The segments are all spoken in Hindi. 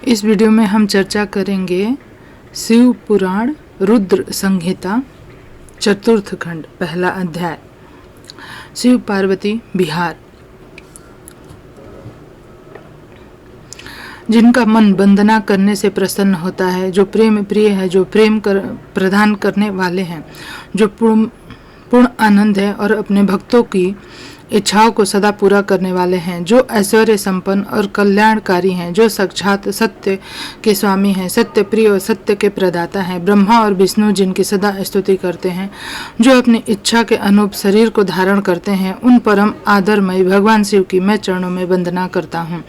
इस वीडियो में हम चर्चा करेंगे शिव पुराण रुद्र संहिता चतुर्थ खंड पहला अध्याय शिव पार्वती विहार। जिनका मन वंदना करने से प्रसन्न होता है, जो प्रेम प्रिय है, जो प्रदान करने वाले हैं, जो पूर्ण आनंद है और अपने भक्तों की इच्छाओं को सदा पूरा करने वाले हैं, जो ऐश्वर्य संपन्न और कल्याणकारी हैं, जो साक्षात सत्य के स्वामी हैं, सत्य प्रिय और सत्य के प्रदाता हैं, ब्रह्मा और विष्णु जिनकी सदा स्तुति करते हैं, जो अपनी इच्छा के अनुरूप शरीर को धारण करते हैं, उन परम आदरमय भगवान शिव की मैं चरणों में वंदना करता हूँ।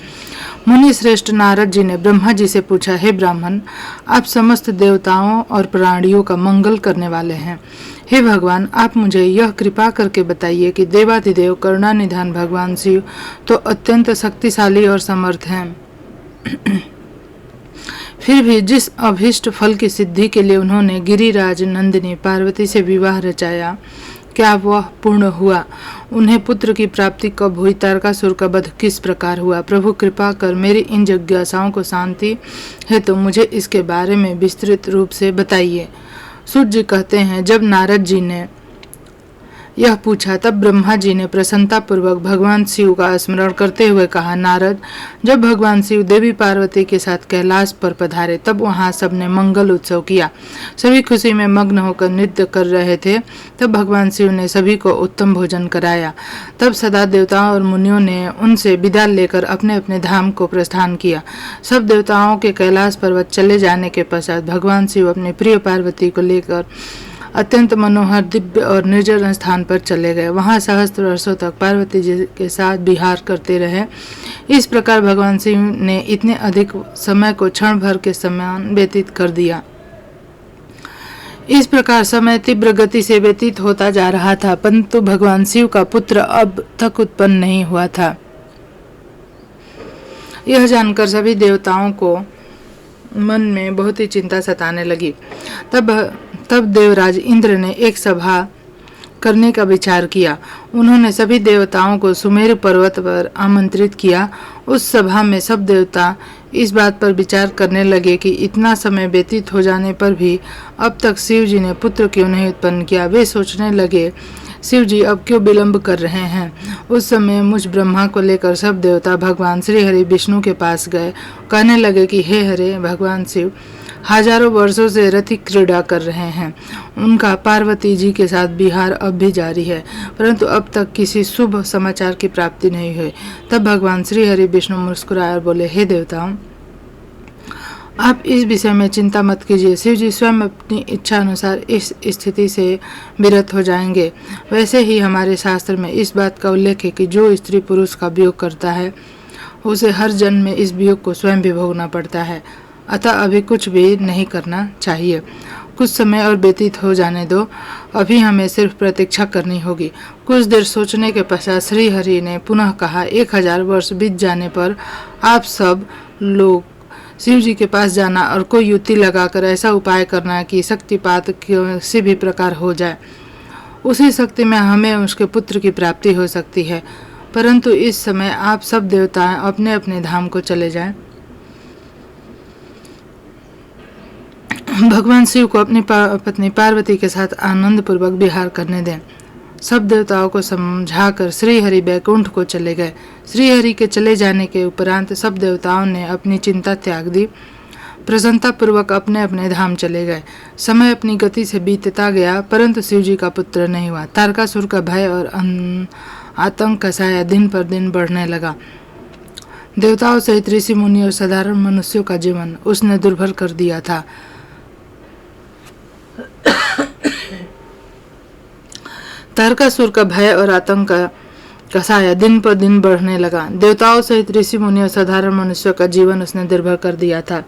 मुनि श्रेष्ठ नारद जी ने ब्रह्मा जी से पूछा, हे ब्राह्मण, आप समस्त देवताओं और प्राणियों का मंगल करने वाले हैं। हे भगवान, आप मुझे यह कृपा करके बताइए कि देवाधिदेव करुणानिधान भगवान शिव तो अत्यंत शक्तिशाली और समर्थ हैं। फिर भी जिस अभीष्ट फल की सिद्धि के लिए उन्होंने गिरिराज नंदिनी पार्वती से विवाह रचाया, क्या वह पूर्ण हुआ? उन्हें पुत्र की प्राप्ति कब हुई? तारकासुर का वध किस प्रकार हुआ? प्रभु कृपा कर मेरी इन जिज्ञासाओं को शांति है तो मुझे इसके बारे में विस्तृत रूप से बताइए। सूत जी कहते हैं, जब नारद जी ने यह पूछा तब ब्रह्मा जी ने प्रसन्नतापूर्वक भगवान शिव का स्मरण करते हुए कहा, नारद, जब भगवान शिव देवी पार्वती के साथ कैलाश पर पधारे तब वहां सबने मंगल उत्सव किया। सभी खुशी में मग्न होकर नृत्य कर रहे थे। तब भगवान शिव ने सभी को उत्तम भोजन कराया। तब सदा देवताओं और मुनियों ने उनसे विदा लेकर अपने अपने धाम को प्रस्थान किया। सब देवताओं के कैलाश पर्वत चले जाने के पश्चात भगवान शिव अपने प्रिय पार्वती को लेकर अत्यंत मनोहर दिव्य और निर्जन स्थान पर चले गए। वहां सहस्त्र वर्षों तक पार्वती जी के साथ विहार करते रहे। इस प्रकार भगवान शिव ने इतने अधिक समय को क्षण भर के समान व्यतीत कर दिया। इस प्रकार समय तीव्र गति से व्यतीत होता जा रहा था, परंतु भगवान शिव का पुत्र अब तक उत्पन्न नहीं हुआ था। यह जानकर सभी देवताओं को मन में बहुत ही चिंता सताने लगी। तब देवराज इंद्र ने एक सभा करने का विचार किया। उन्होंने सभी देवताओं को सुमेरु पर्वत पर आमंत्रित किया। उस सभा में सब देवता इस बात पर विचार करने लगे कि इतना समय व्यतीत हो जाने पर भी अब तक शिव जी ने पुत्र क्यों नहीं उत्पन्न किया। वे सोचने लगे, शिव जी अब क्यों विलंब कर रहे हैं। उस समय मुझ ब्रह्मा को लेकर सब देवता भगवान श्री हरि विष्णु के पास गए। कहने लगे कि हे हरे भगवान शिव हजारों वर्षों से रति क्रीड़ा कर रहे हैं। उनका पार्वती जी के साथ विहार अब भी जारी है, परंतु अब तक किसी शुभ समाचार की प्राप्ति नहीं हुई। तब भगवान श्री हरि विष्णु मुस्कुराए और बोले, हे देवताओं, आप इस विषय में चिंता मत कीजिए। शिव जी स्वयं अपनी इच्छा अनुसार इस स्थिति से विरत हो जाएंगे। वैसे ही हमारे शास्त्र में इस बात का उल्लेख है कि जो स्त्री पुरुष का वियोग करता है उसे हर जन्म में इस वियोग को स्वयं भी भोगना पड़ता है। अतः अभी कुछ भी नहीं करना चाहिए। कुछ समय और व्यतीत हो जाने दो। अभी हमें सिर्फ प्रतीक्षा करनी होगी। कुछ देर सोचने के पश्चात श्री हरि ने पुनः कहा, 1000 वर्ष बीत जाने पर आप सब लोग शिव जी के पास जाना और कोई युक्ति लगाकर ऐसा उपाय करना कि शक्तिपात किसी भी प्रकार हो जाए। उसी शक्ति में हमें उसके पुत्र की प्राप्ति हो सकती है। परंतु इस समय आप सब देवता अपने अपने धाम को चले जाएं। भगवान शिव को अपनी पत्नी पार्वती के साथ आनंद पूर्वक विहार करने दें। सब देवताओं को समझाकर श्री हरि बैकुंठ को चले गए। श्री हरि के चले जाने के उपरांत सब देवताओं ने अपनी चिंता त्याग दी, प्रसन्नता पूर्वक अपने अपने धाम चले गए। समय अपनी गति से बीतता गया, परंतु शिव जी का पुत्र नहीं हुआ। तारकासुर का भय और आतंक का साया दिन पर दिन बढ़ने लगा। देवताओं सहित ऋषि मुनि और साधारण मनुष्यों का जीवन उसने दुर्भर कर दिया था। तारकासुर का भय और आतंक का साया दिन पर दिन बढ़ने लगा। देवताओं सहित ऋषि मुनि और साधारण मनुष्यों का जीवन उसने दुर्भर कर दिया था।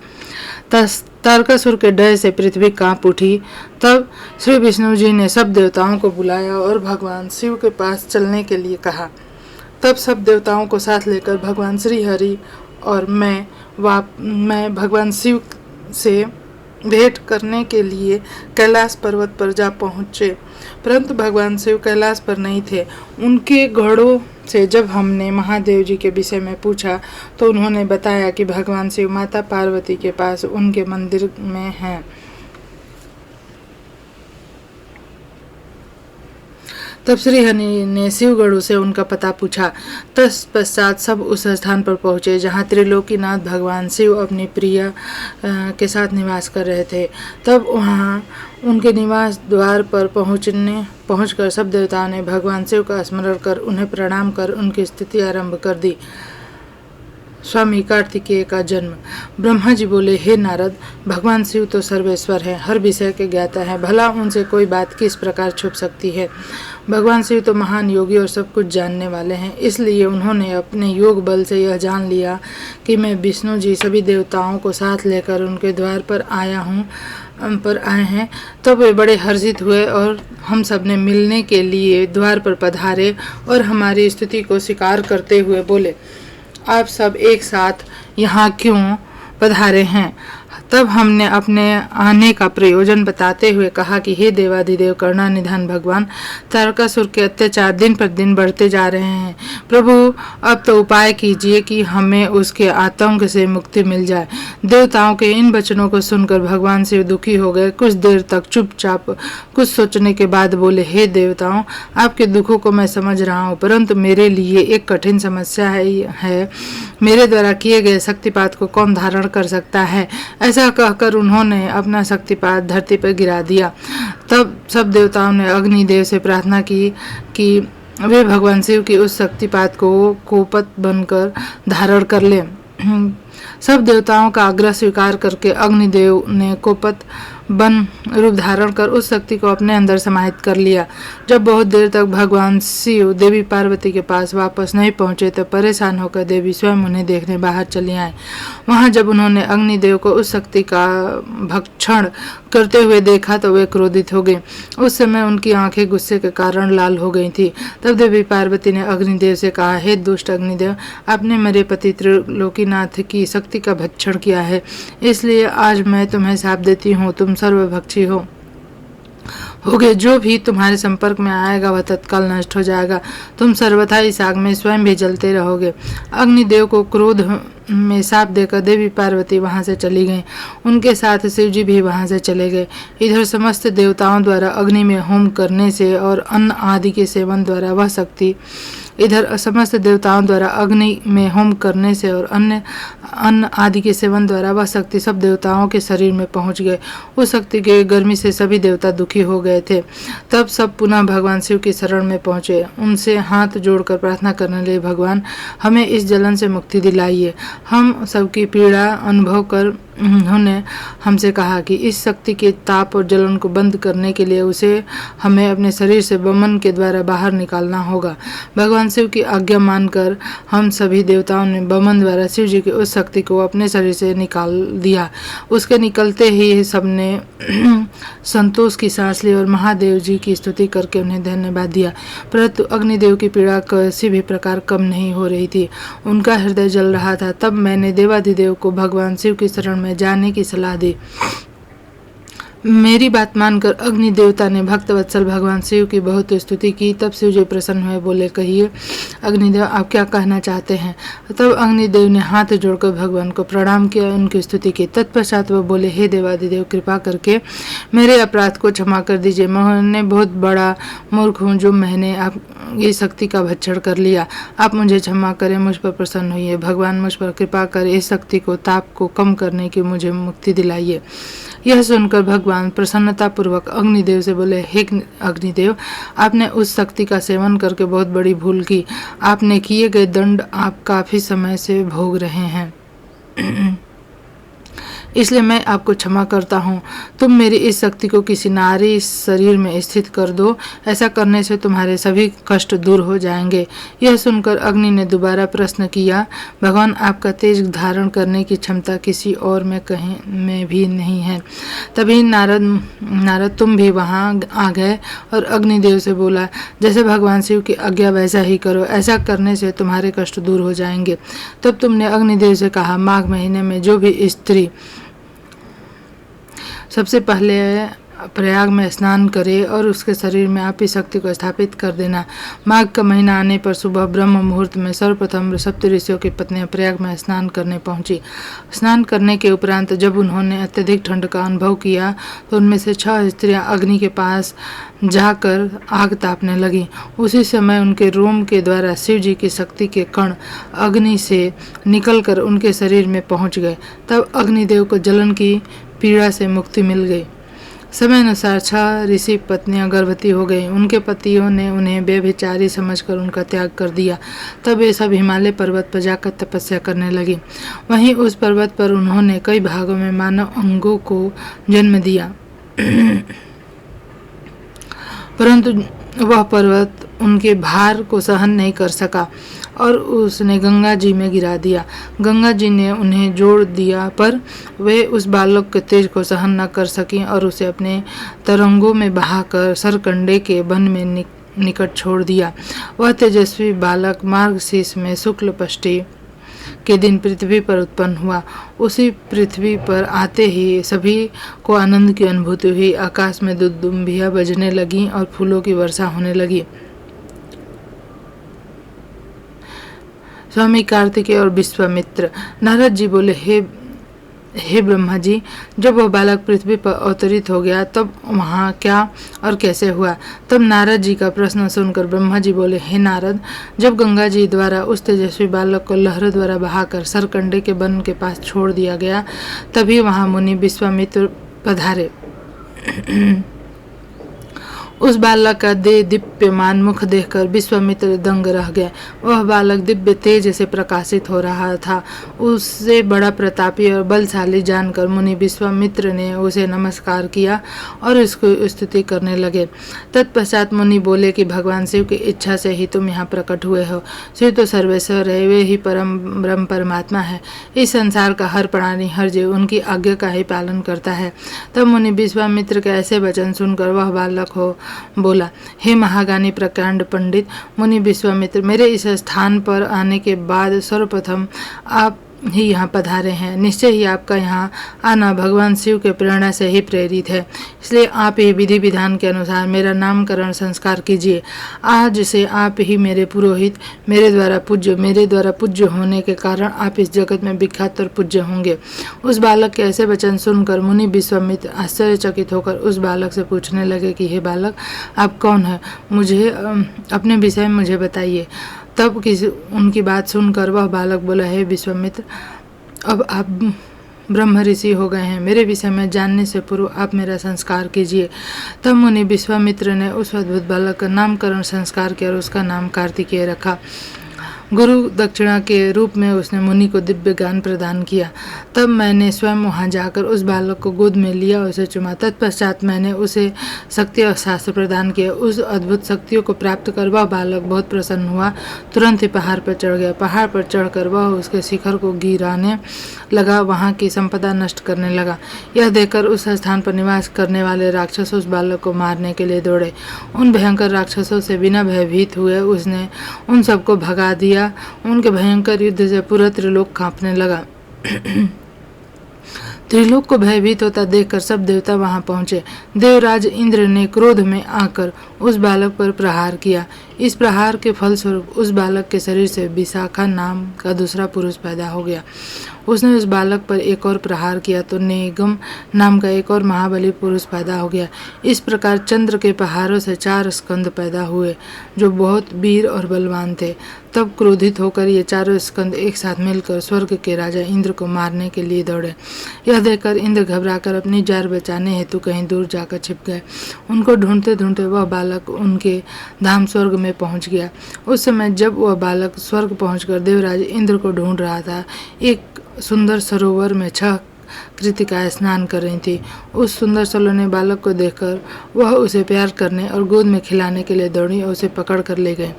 तारकासुर के डर से पृथ्वी कांप उठी। तब श्री विष्णु जी ने सब देवताओं को बुलाया और भगवान शिव के पास चलने के लिए कहा। तब सब देवताओं को साथ लेकर भगवान श्री हरि और मैं भगवान शिव से भेंट करने के लिए कैलाश पर्वत पर जा पहुँचे, परंतु भगवान शिव कैलाश पर नहीं थे। उनके घोड़ों से जब हमने महादेव जी के विषय में पूछा तो उन्होंने बताया कि भगवान शिव माता पार्वती के पास उनके मंदिर में हैं। तब श्री हरि ने शिवगढ़ से उनका पता पूछा। तत्पश्चात सब उस स्थान पर पहुँचे जहाँ त्रिलोकीनाथ भगवान शिव अपनी प्रिया के साथ निवास कर रहे थे। तब वहाँ उनके निवास द्वार पर पहुंचकर सब देवताओं ने भगवान शिव का स्मरण कर उन्हें प्रणाम कर उनकी स्तुति आरंभ कर दी। स्वामी कार्तिकेय का जन्म। ब्रह्मा जी बोले, हे नारद, भगवान शिव तो सर्वेश्वर है, हर विषय के ज्ञाता है, भला उनसे कोई बात किस प्रकार छुप सकती है। भगवान शिव तो महान योगी और सब कुछ जानने वाले हैं, इसलिए उन्होंने अपने योग बल से यह जान लिया कि मैं विष्णु जी सभी देवताओं को साथ लेकर उनके द्वार पर आए हैं। तब वे बड़े हर्षित हुए और हम सब ने मिलने के लिए द्वार पर पधारे और हमारी स्तुति को स्वीकार करते हुए बोले, आप सब एक साथ यहाँ क्यों पधारे हैं। तब हमने अपने आने का प्रयोजन बताते हुए कहा कि हे देवाधिदेव करुणानिधान भगवान, तारकासुर के अत्याचार दिन पर दिन बढ़ते जा रहे हैं। प्रभु, अब तो उपाय कीजिए कि हमें उसके आतंक से मुक्ति मिल जाए। देवताओं के इन वचनों को सुनकर भगवान शिव दुखी हो गए। कुछ देर तक चुपचाप कुछ सोचने के बाद बोले, हे देवताओं, आपके दुखों को मैं समझ रहा हूँ, परंतु मेरे लिए एक कठिन समस्या है। मेरे द्वारा किए गए शक्तिपात को कौन धारण कर सकता है। ऐसा कहकर उन्होंने अपना शक्तिपात धरती पर गिरा दिया। तब सब देवताओं ने अग्निदेव से प्रार्थना की कि वे भगवान शिव की उस शक्तिपात को कोपत बनकर धारण कर ले। सब देवताओं का आग्रह स्वीकार करके अग्निदेव ने कोपत बन रूप धारण कर उस शक्ति को अपने अंदर समाहित कर लिया। जब बहुत देर तक भगवान शिव देवी पार्वती के पास वापस नहीं पहुंचे तो परेशान होकर देवी स्वयं उन्हें देखने बाहर चली आए। वहां जब उन्होंने अग्निदेव को उस शक्ति का भक्षण करते हुए देखा तो वे क्रोधित हो गए। उस समय उनकी आंखें गुस्से के कारण लाल हो गई थी। तब देवी पार्वती ने अग्निदेव से कहा, हे दुष्ट अग्निदेव, आपने मेरे पति त्रिलोकीनाथ की शक्ति का भक्षण किया है, इसलिए आज मैं तुम्हें शाप देती हूँ, तुम सर्वभक्षी होगे। जो भी तुम्हारे संपर्क में आएगा वह तत्काल नष्ट हो जाएगा। तुम सर्वथा इस आग में स्वयं भी जलते रहोगे। अग्निदेव को क्रोध में शाप देकर देवी पार्वती वहां से चली गईं। उनके साथ शिवजी भी वहां से चले गए। इधर समस्त देवताओं द्वारा अग्नि में होम करने से और अन्न आदि के सेवन द्वारा वह शक्ति समस्त देवताओं द्वारा अग्नि में होम करने से और अन्न आदि के सेवन द्वारा वह शक्ति सब देवताओं के शरीर में पहुंच गए। उस शक्ति के गर्मी से सभी देवता दुखी हो गए थे। तब सब पुनः भगवान शिव की शरण में पहुंचे। उनसे हाथ जोड़कर प्रार्थना करने लगे, भगवान, हमें इस जलन से मुक्ति दिलाइए। हम सबकी पीड़ा अनुभव कर उन्होंने हमसे कहा कि इस शक्ति के ताप और जलन को बंद करने के लिए उसे हमें अपने शरीर से बमन के द्वारा बाहर निकालना होगा। भगवान शिव की आज्ञा मानकर हम सभी देवताओं ने बमन द्वारा शिव जी की उस शक्ति को अपने शरीर से निकाल दिया। उसके निकलते ही सबने संतोष की सांस ली और महादेव जी की स्तुति करके उन्हें धन्यवाद दिया। परंतु अग्निदेव की पीड़ा किसी भी प्रकार कम नहीं हो रही थी, उनका हृदय जल रहा था। तब मैंने देवाधिदेव को भगवान शिव की शरण में जाने की सलाह दी। मेरी बात मानकर अग्नि देवता ने भक्त वत्सल भगवान शिव की बहुत स्तुति की। तब शिव जी प्रसन्न हुए, बोले, कहिए अग्निदेव, आप क्या कहना चाहते हैं। तब अग्निदेव ने हाथ जोड़कर भगवान को प्रणाम किया, उनकी स्तुति की। तत्पश्चात वह बोले, हे देवाधिदेव, कृपा करके मेरे अपराध को क्षमा कर दीजिए। मैं बहुत बड़ा मूर्ख हूँ जो मैंने आप ये शक्ति का भक्षण कर लिया। आप मुझे क्षमा करें, मुझ पर प्रसन्न होइए। भगवान मुझ पर कृपा कर इस शक्ति को ताप को कम करने की मुझे मुक्ति दिलाइए। यह सुनकर भगवान प्रसन्नता पूर्वक अग्निदेव से बोले, हे अग्निदेव, आपने उस शक्ति का सेवन करके बहुत बड़ी भूल की। आपने किए गए दंड आप काफी समय से भोग रहे हैं, इसलिए मैं आपको क्षमा करता हूँ। तुम मेरी इस शक्ति को किसी नारी शरीर में स्थित कर दो, ऐसा करने से तुम्हारे सभी कष्ट दूर हो जाएंगे। यह सुनकर अग्नि ने दोबारा प्रश्न किया, भगवान, आपका तेज धारण करने की क्षमता किसी और में कहीं में भी नहीं है। तभी नारद तुम भी वहाँ आ गए और अग्निदेव से बोला, जैसे भगवान शिव की आज्ञा वैसा ही करो, ऐसा करने से तुम्हारे कष्ट दूर हो जाएंगे। तब तुमने अग्निदेव से कहा, माघ महीने में जो भी स्त्री सबसे पहले प्रयाग में स्नान करे और उसके शरीर में आपकी शक्ति को स्थापित कर देना। माघ का महीना आने पर सुबह ब्रह्म मुहूर्त में सर्वप्रथम सप्त ऋषियों की पत्नियां प्रयाग में स्नान करने पहुंची। स्नान करने के उपरांत जब उन्होंने अत्यधिक ठंड का अनुभव किया तो उनमें से 6 स्त्रियां अग्नि के पास जाकर आग तापने लगी। उसी समय उनके रोम के द्वारा शिव जी की शक्ति के कण अग्नि से निकलकर उनके शरीर में पहुंच गए। तब अग्निदेव को जलन की पीड़ा से मुक्ति मिल गई। समय अनुसार 6 ऋषि पत्नियां गर्भवती हो गईं। उनके पतियों ने उन्हें व्यभिचारी समझकर उनका त्याग कर दिया। तब वे सब हिमालय पर्वत पर जाकर तपस्या करने लगी। वहीं उस पर्वत पर उन्होंने कई भागों में मानव अंगों को जन्म दिया, परंतु वह पर्वत उनके भार को सहन नहीं कर सका और उसने गंगा जी में गिरा दिया। गंगा जी ने उन्हें जोड़ दिया, पर वे उस बालक के तेज को सहन न कर सकीं और उसे अपने तरंगों में बहाकर सरकंडे के वन में निकट छोड़ दिया। वह तेजस्वी बालक मार्गशीर्ष में शुक्ल पष्ठी के दिन पृथ्वी पर उत्पन्न हुआ। उसी पृथ्वी पर आते ही सभी को आनंद की अनुभूति हुई। आकाश में दुदुम्बियां बजने लगी और फूलों की वर्षा होने लगी। स्वामी कार्तिकेय और विश्वामित्र। नारद जी बोले, हे ब्रह्मा जी, जब वह बालक पृथ्वी पर अवतरित हो गया तब वहाँ क्या और कैसे हुआ? तब नारद जी का प्रश्न सुनकर ब्रह्मा जी बोले, हे नारद, जब गंगा जी द्वारा उस तेजस्वी बालक को लहरों द्वारा बहाकर सरकंडे के वन के पास छोड़ दिया गया, तभी वहाँ मुनि विश्वामित्र पधारे। उस बालक का दीप्यमान मुख देखकर विश्वामित्र दंग रह गए। वह बालक दिव्य तेज से प्रकाशित हो रहा था। उससे बड़ा प्रतापी और बलशाली जानकर मुनि विश्वामित्र ने उसे नमस्कार किया और उसकी स्तुति करने लगे। तत्पश्चात मुनि बोले कि भगवान शिव की इच्छा से ही तुम यहाँ प्रकट हुए हो। शिव तो सर्वेश्वर है, वे ही परम ब्रह्म परमात्मा है। इस संसार का हर प्राणी, हर जीव उनकी आज्ञा का ही पालन करता है। तब मुनि विश्वामित्र के ऐसे वचन सुनकर वह बालक बोला, हे महागानी प्रकांड पंडित मुनि विश्वामित्र, मेरे इस स्थान पर आने के बाद सर्वप्रथम आप ही यहाँ पधारे हैं। निश्चय ही आपका यहाँ आना भगवान शिव के प्रेरणा से ही प्रेरित है, इसलिए आप ही विधि विधान के अनुसार मेरा नामकरण संस्कार कीजिए। आज से आप ही मेरे पुरोहित, मेरे द्वारा पूज्य होने के कारण आप इस जगत में विख्यात और पूज्य होंगे। उस बालक के ऐसे वचन सुनकर मुनि विश्वामित्र आश्चर्यचकित होकर उस बालक से पूछने लगे कि हे बालक, आप कौन है? मुझे अपने विषय में मुझे बताइए। तब उनकी बात सुनकर वह बालक बोला, हे विश्वामित्र, अब आप ब्रह्म ऋषि हो गए हैं। मेरे विषय में जानने से पूर्व आप मेरा संस्कार कीजिए। तब मुनि विश्वामित्र ने उस अद्भुत बालक का नामकरण संस्कार किया और उसका नाम कार्तिकेय रखा। गुरु दक्षिणा के रूप में उसने मुनि को दिव्य ज्ञान प्रदान किया। तब मैंने स्वयं वहां जाकर उस बालक को गोद में लिया और उसे चुमा। तत्पश्चात मैंने उसे शक्ति और शास्त्र प्रदान किया। उस अद्भुत शक्तियों को प्राप्त कर वह बालक बहुत प्रसन्न हुआ। तुरंत ही पहाड़ पर चढ़ गया। पहाड़ पर चढ़कर वह उसके शिखर को गिराने लगा, वहाँ की संपदा नष्ट करने लगा। यह देखकर उस स्थान पर निवास करने वाले राक्षस उस बालक को मारने के लिए दौड़े। उन भयंकर राक्षसों से बिना भयभीत हुए उसने उन सबको भगा दिया। उनके भयंकर युद्ध से पूरा त्रिलोक कांपने लगा। त्रिलोक को भयभीत होता देखकर सब देवता वहां पहुंचे। देवराज इंद्र ने क्रोध में आकर उस बालक पर प्रहार किया। इस प्रहार के फलस्वरूप उस बालक के शरीर से विशाखा नाम का दूसरा पुरुष पैदा हो गया। उसने उस बालक पर एक और प्रहार किया तो निगम नाम का एक और महाबली पुरुष पैदा हो गया। इस प्रकार चंद्र के प्रहारों से 4 स्कंद पैदा हुए जो बहुत वीर और बलवान थे। तब क्रोधित होकर ये चारों स्कंद एक साथ मिलकर स्वर्ग के राजा इंद्र को मारने के लिए दौड़े। यह देखकर इंद्र घबराकर अपनी जान बचाने हेतु कहीं दूर जाकर छिप गए। उनको ढूंढते ढूंढते वह बालक उनके धाम स्वर्ग में पहुंच गया। उस समय जब वह बालक स्वर्ग पहुंचकर देवराज इंद्र को ढूंढ रहा था, एक सुंदर सरोवर में 6 कृतिकाएं स्नान कर रही थी। उस सुंदर सलोने बालक को देखकर वह उसे प्यार करने और गोद में खिलाने के लिए दौड़ी और उसे पकड़ कर ले गए।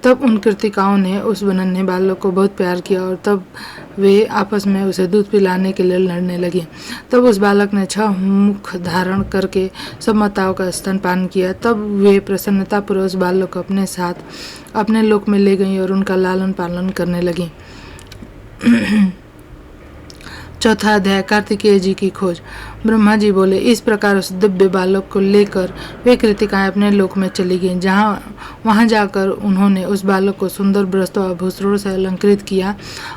तब उन कृतिकाओं ने उस नन्हे बालक को बहुत प्यार किया और तब वे आपस में उसे दूध पिलाने के लिए लड़ने लगी। तब उस बालक ने 6 मुख धारण करके सब माताओं का स्तनपान किया। तब वे प्रसन्नतापूर्वक उस बालक को अपने साथ अपने लोक में ले गई और उनका लालन पालन करने लगी। चौथा अध्याय कार्तिकेय जी की खोज। ब्रह्मा जी बोले, इस प्रकार उस दिव्य बालक को लेकर वे कृतिकाएं अपने लोक में चली गईं। वहां जाकर उन्होंने उस बालक को सुंदर वस्त्रों और आभूषणों से अलंकृत किया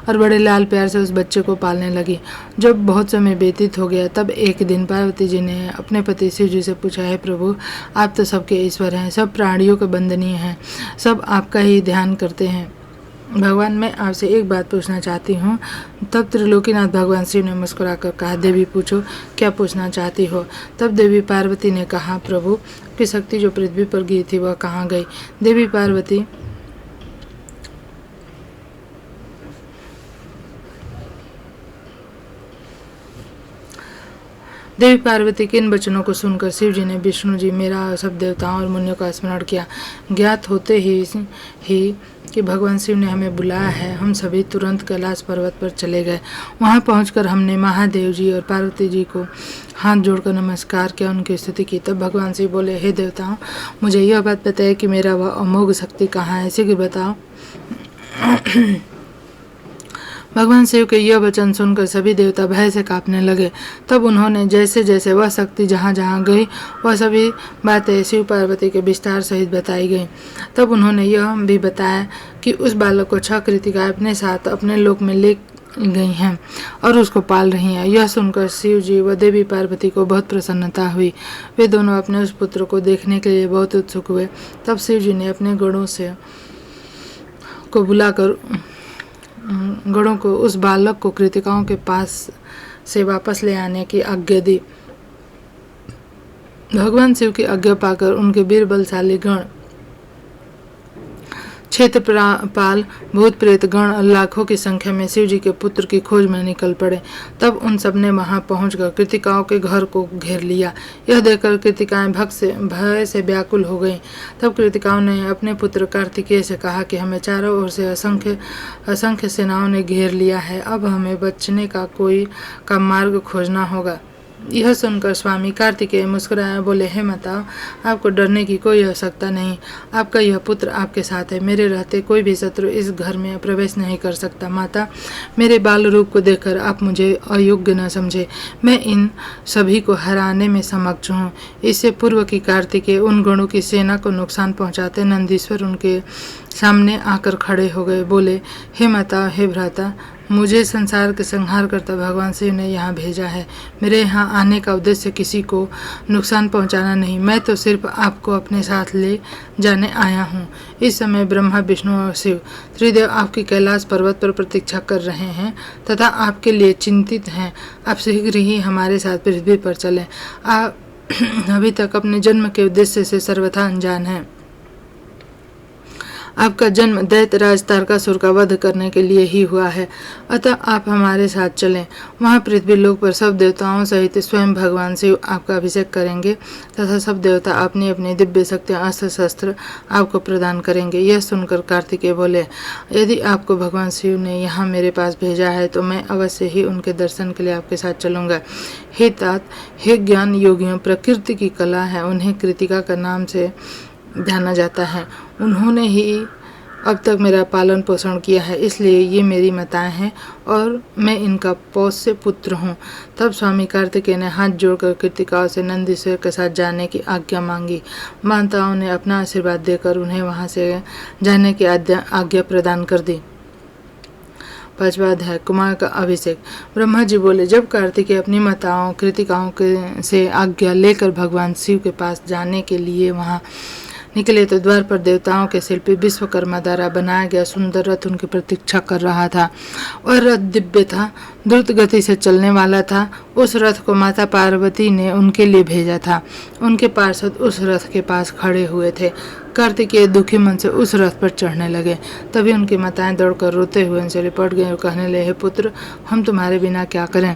और बड़े लाल प्यार से उस बच्चे को पालने लगी। जब बहुत समय व्यतीत हो गया, तब एक दिन पार्वती जी ने अपने पति शिव जी से पूछा, हे प्रभु, आप तो सबके ईश्वर हैं, सब प्राणियों के बंदनीय हैं, सब आपका ही ध्यान करते हैं। भगवान, मैं आपसे एक बात पूछना चाहती हूँ। तब त्रिलोकीनाथ भगवान शिव ने मुस्कुराकर कहा, देवी पूछो, क्या पूछना चाहती हो। तब देवी पार्वती ने कहा, प्रभु, की शक्ति जो पृथ्वी पर गिरी थी वह कहाँ गई। देवी पार्वती के इन वचनों को सुनकर शिव जी ने विष्णु जी, मेरा और सब देवताओं और मुनियों का स्मरण किया। ज्ञात होते ही कि भगवान शिव ने हमें बुलाया है, हम सभी तुरंत कैलाश पर्वत पर चले गए। वहां पहुंचकर हमने महादेव जी और पार्वती जी को हाथ जोड़कर नमस्कार किया, उनकी स्तुति की। तब भगवान शिव बोले, हे देवताओं, मुझे यह बात बताइए कि मेरा वह अमोघ शक्ति कहाँ है, शीघ्र बताओ। भगवान शिव के यह वचन सुनकर सभी देवता भय से कांपने लगे। तब उन्होंने जैसे जैसे वह शक्ति जहाँ जहाँ गई, वह सभी बातें शिव पार्वती के विस्तार सहित बताई गई। तब उन्होंने यह भी बताया कि उस बालक को 6 कृतिकाएं अपने साथ अपने लोक में ले गई हैं और उसको पाल रही हैं। यह सुनकर शिव जी व देवी पार्वती को बहुत प्रसन्नता हुई। वे दोनों अपने उस पुत्र को देखने के लिए बहुत उत्सुक हुए। तब शिव जी ने अपने गणों को उस बालक को कृतिकाओं के पास से वापस ले आने की आज्ञा दी। भगवान शिव की आज्ञा पाकर उनके वीर बलशाली गण, क्षेत्रपाल, भूत प्रेत गण लाखों की संख्या में शिव जी के पुत्र की खोज में निकल पड़े। तब उन सब ने वहां पहुंचकर कृतिकाओं के घर को घेर लिया। यह देखकर कृतिकाएं भय से व्याकुल हो गईं। तब कृतिकाओं ने अपने पुत्र कार्तिकेय से कहा कि हमें चारों ओर से असंख्य सेनाओं ने घेर लिया है, अब हमें बचने का मार्ग खोजना होगा। यह सुनकर स्वामी कार्तिकेय मुस्कुराए, बोले, हे माता, आपको डरने की कोई आवश्यकता नहीं। आपका यह पुत्र आपके साथ है। मेरे रहते कोई भी शत्रु इस घर में प्रवेश नहीं कर सकता। माता, मेरे बाल रूप को देखकर आप मुझे अयोग्य न समझे। मैं इन सभी को हराने में समक्ष हूँ। इससे पूर्व की कार्तिकेय उन गणों की सेना को नुकसान पहुँचाते नंदीश्वर उनके सामने आकर खड़े हो गए। बोले, हे माता, हे भ्राता, मुझे संसार के संहार करता भगवान शिव ने यहाँ भेजा है। मेरे यहाँ आने का उद्देश्य किसी को नुकसान पहुँचाना नहीं, मैं तो सिर्फ आपको अपने साथ ले जाने आया हूँ। इस समय ब्रह्मा, विष्णु और शिव त्रिदेव आपकी कैलाश पर्वत पर प्रतीक्षा कर रहे हैं तथा आपके लिए चिंतित हैं। आप शीघ्र ही हमारे साथ पृथ्वी पर चलें। आप अभी तक अपने जन्म के उद्देश्य से सर्वथा अनजान हैं। आपका जन्म दैत्यराज तारकासुर का वध करने के लिए ही हुआ है, अतः आप हमारे साथ चलें। वहाँ पृथ्वी लोक पर सब देवताओं सहित स्वयं भगवान शिव आपका अभिषेक करेंगे तथा सब देवता अपनी अपनी दिव्य शक्तियाँ, अस्त्र शस्त्र आपको प्रदान करेंगे। यह सुनकर कार्तिकेय बोले, यदि आपको भगवान शिव ने यहाँ मेरे पास भेजा है तो मैं अवश्य ही उनके दर्शन के लिए आपके साथ चलूँगा। हे तात, हे ज्ञान योगियों, प्रकृति की कला है, उन्हें कृतिका का नाम से जाना जाता है। उन्होंने ही अब तक मेरा पालन पोषण किया है, इसलिए ये मेरी माताएं हैं और मैं इनका पौष्य पुत्र हूँ। तब स्वामी कार्तिकेय ने हाथ जोड़कर कृतिकाओं से नंदीश्वर के साथ जाने की आज्ञा मांगी। माताओं ने अपना आशीर्वाद देकर उन्हें वहाँ से जाने की आज्ञा प्रदान कर दी। 5वां अध्याय, कुमार का अभिषेक। ब्रह्मा जी बोले, जब कार्तिकेय अपनी माताओं कृतिकाओं से आज्ञा लेकर भगवान शिव के पास जाने के लिए वहाँ निकले तो द्वार पर देवताओं के शिल्पी विश्वकर्मा द्वारा बनाया गया सुंदर रथ उनकी प्रतीक्षा कर रहा था। और रथ दिव्य था, द्रुत गति से चलने वाला था। उस रथ को माता पार्वती ने उनके लिए भेजा था। उनके पार्षद उस रथ के पास खड़े हुए थे। कार्तिकेय दुखी मन से उस रथ पर चढ़ने लगे। तभी उनकी माताएं दौड़कर रोते हुए उनसे लिपट गए और कहने लगे, हे पुत्र, हम तुम्हारे बिना क्या करें।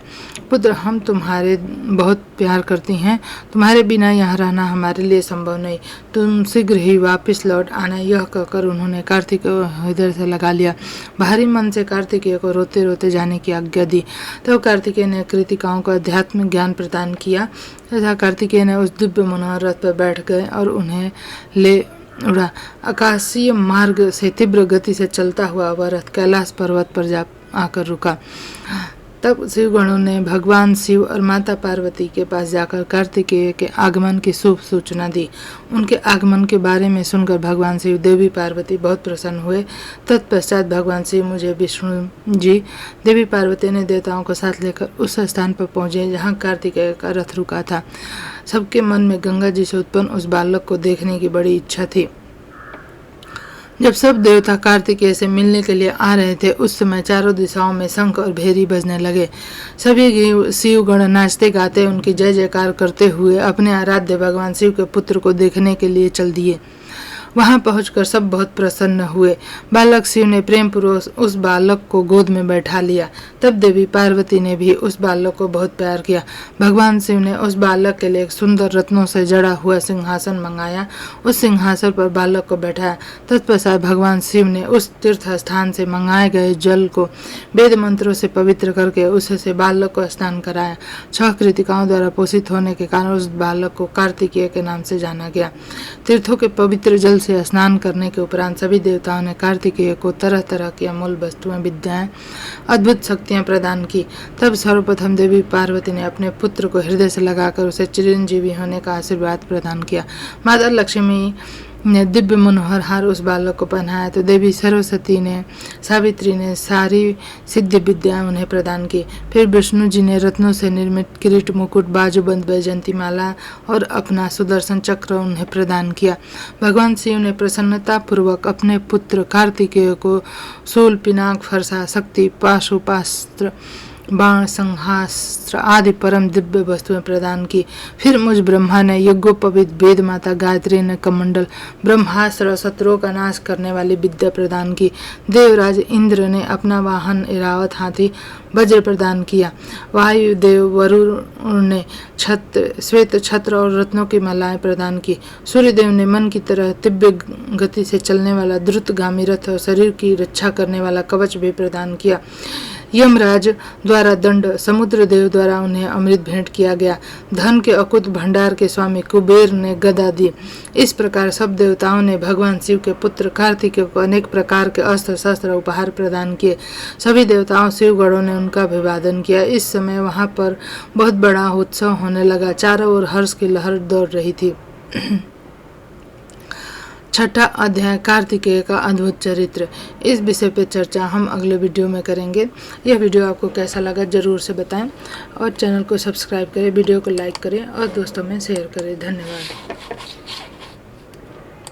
पुत्र, हम तुम्हारे बहुत प्यार करती हैं, तुम्हारे बिना यहाँ रहना हमारे लिए संभव नहीं, तुम शीघ्र ही वापस लौट आना। यह कहकर उन्होंने कार्तिकेय को हृदय से लगा लिया। भारी मन से कार्तिकेय को रोते रोते जाने की आज्ञा दी। तब कार्तिकेय ने कृतिकाओं को आध्यात्मिक ज्ञान प्रदान किया तथा कार्तिकेय ने उस दिव्य मनोहर रथ पर बैठ गए और उन्हें ले उड़ा। आकाशीय मार्ग से तीव्र गति से चलता हुआ वह रथ कैलाश पर्वत पर जा आकर रुका। तब शिवगणों ने भगवान शिव और माता पार्वती के पास जाकर कार्तिकेय के आगमन की शुभ सूचना दी। उनके आगमन के बारे में सुनकर भगवान शिव देवी पार्वती बहुत प्रसन्न हुए। तत्पश्चात भगवान शिव मुझे विष्णु जी देवी पार्वती ने देवताओं को साथ लेकर उस स्थान पर पहुंचे जहां कार्तिकेय का रथ रुका था। सबके मन में गंगा जी से उत्पन्न उस बालक को देखने की बड़ी इच्छा थी। जब सब देवता कार्तिकेय से मिलने के लिए आ रहे थे, उस समय चारों दिशाओं में शंख और भेरी बजने लगे। सभी शिवगण नाचते गाते उनकी जय जयकार करते हुए अपने आराध्य भगवान शिव के पुत्र को देखने के लिए चल दिए। वहां पहुंचकर सब बहुत प्रसन्न हुए। बालक शिव ने प्रेम पूर्वक उस बालक को गोद में बैठा लिया। तब देवी पार्वती ने भी उस बालक को बहुत प्यार किया। भगवान शिव ने उस बालक के लिए एक सुंदर रत्नों से जड़ा हुआ सिंहासन मंगाया। उस सिंहासन पर बालक को बैठाया। तत्पश्चात भगवान शिव ने उस तीर्थ स्थान से मंगाए गए जल को वेद मंत्रों से पवित्र करके उससे बालक को स्नान कराया। 6 कृतिकाओं द्वारा पोषित होने के कारण उस बालक को कार्तिकेय के नाम से जाना गया। तीर्थों के पवित्र जल से स्नान करने के उपरांत सभी देवताओं ने कार्तिकेय को तरह तरह की अमूल्य वस्तुएं, विद्याएं, अद्भुत शक्तियां प्रदान की। तब सर्वप्रथम देवी पार्वती ने अपने पुत्र को हृदय से लगाकर उसे चिरंजीवी होने का आशीर्वाद प्रदान किया। माता लक्ष्मी ने दिव्य मनोहर हार उस बालक को पहनाया तो देवी सरस्वती ने सावित्री ने सारी सिद्ध विद्याएं उन्हें प्रदान की। फिर विष्णु जी ने रत्नों से निर्मित किरीट, मुकुट, बाजूबंद, वैजयंती माला और अपना सुदर्शन चक्र उन्हें प्रदान किया। भगवान शिव ने प्रसन्नता पूर्वक अपने पुत्र कार्तिकेय को शूल, पिनाक, फरसा, शक्ति, पाशुपास्त्र, बाण, संहास्त्र आदि परम दिव्य वस्तुएं प्रदान की। फिर मुझ ब्रह्मा ने यज्ञोपवीत वेद माता गायत्री ने कमंडल, ब्रह्मास्त्र, शत्रुओं का नाश करने वाली विद्या प्रदान की। देवराज इंद्र ने अपना वाहन ऐरावत हाथी वज्र प्रदान किया। वायुदेव वरुण ने श्वेत छत्र और रत्नों की मालाएं प्रदान की। सूर्यदेव ने मन की तरह दिव्य गति से चलने वाला द्रुतगामी रथ और शरीर की रक्षा करने वाला कवच भी प्रदान किया। यमराज द्वारा दंड, समुद्र देव द्वारा उन्हें अमृत भेंट किया गया। धन के अकुत भंडार के स्वामी कुबेर ने गदा दी। इस प्रकार सब देवताओं ने भगवान शिव के पुत्र कार्तिकेय को अनेक प्रकार के अस्त्र शस्त्र उपहार प्रदान किए। सभी देवताओं शिवगणों ने उनका अभिवादन किया। इस समय वहां पर बहुत बड़ा उत्सव होने लगा। चारों ओर हर्ष की लहर दौड़ रही थी। 6ठा अध्याय कार्तिकेय का अद्भुत चरित्र। इस विषय पर चर्चा हम अगले वीडियो में करेंगे। यह वीडियो आपको कैसा लगा जरूर से बताएं और चैनल को सब्सक्राइब करें, वीडियो को लाइक करें और दोस्तों में शेयर करें। धन्यवाद।